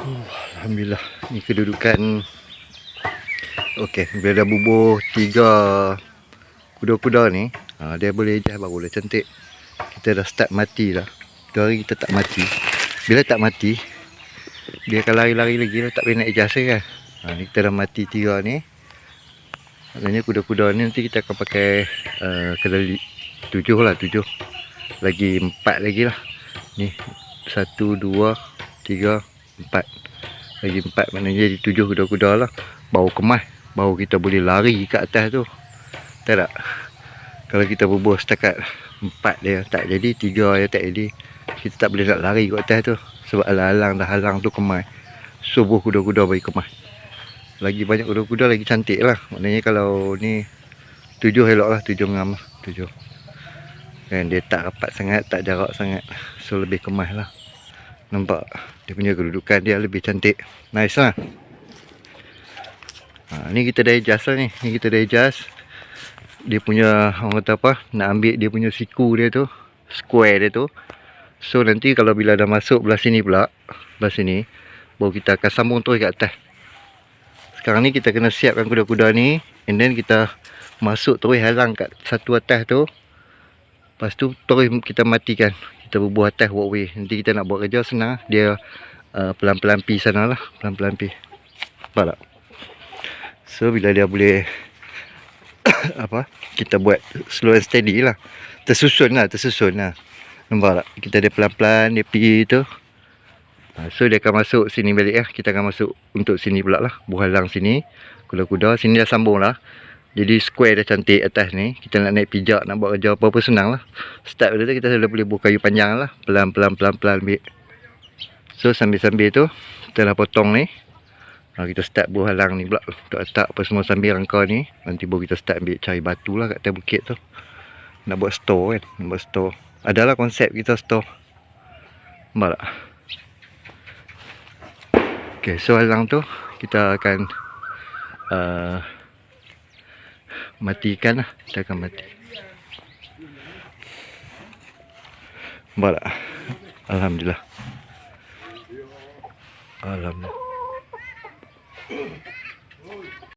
Alhamdulillah, ni kedudukan. Okey, bila dah bubuh 3 kuda-kuda ni, dia boleh adjust barulah cantik. Kita dah start mati dah. Tu hari kita tak mati. Bila tak mati, dia akan lari-lari lagi lah, tak boleh nak adjust kan. Ni kita dah mati 3 ni. Maknanya kuda-kuda ni nanti kita akan pakai kendali 7 lah, 7. Lagi 4 lagi lah. Ni 1, 2, 3, 4. Lagi 4 maknanya jadi 7 kuda-kuda lah. Baru kemas, baru kita boleh lari kat atas tu. Tahu tak? Kalau kita bubuh setakat 4 dia tak jadi, 3 dia tak jadi, kita tak boleh nak lari kat atas tu. Sebab alang-alang dah halang tu kemas. Subuh kuda-kuda bagi kemas. Lagi banyak kuda-kuda lagi cantik lah. Maknanya kalau ni 7 elok lah, 7 ngam lah, 7. Dan dia tak rapat sangat, tak jarak sangat. So lebih kemas lah. Nampak? Dia punya kedudukan dia lebih cantik. Nice lah. Ni kita dah adjust lah ni. Ni kita dah adjust. Dia punya, orang kata apa, nak ambil dia punya siku dia tu, square dia tu. So nanti kalau bila dah masuk belah sini pula, belah sini, baru kita akan sambung terus kat atas. Sekarang ni kita kena siapkan kuda-kuda ni, and then kita masuk terus halang kat satu atas tu. Lepas tu terus kita matikan. Kita bubuh atas walkway. Nanti kita nak buat kerja senang. Dia pelan-pelan pi sana lah. Pelan-pelan pi. Nampak tak? So bila dia boleh apa, kita buat slow and steady lah. Tersusun lah. Nampak tak? Kita dia pelan-pelan, dia pi tu. So dia akan masuk sini balik lah. Kita akan masuk untuk sini pula lah. Buhalang sini. Kuda-kuda. Sini dah sambung lah. Jadi square dah cantik atas ni. Kita nak naik pijak, nak buat kerja apa-apa senang lah. Start pada tu kita sudah boleh buat kayu panjang lah. Pelan-pelan ambil. So sambil-sambil tu kita dah potong ni. Kita start buah halang ni pula. Untuk letak apa semua sambil rangka ni. Nanti baru kita start ambil cari batu lah kat atas bukit tu. Nak buat store kan. Nak buat store. Adalah konsep kita store. Nampak tak? Okay, so halang tu kita akan matikan lah. Kita akan mati. Nampak tak? Alhamdulillah. Alhamdulillah.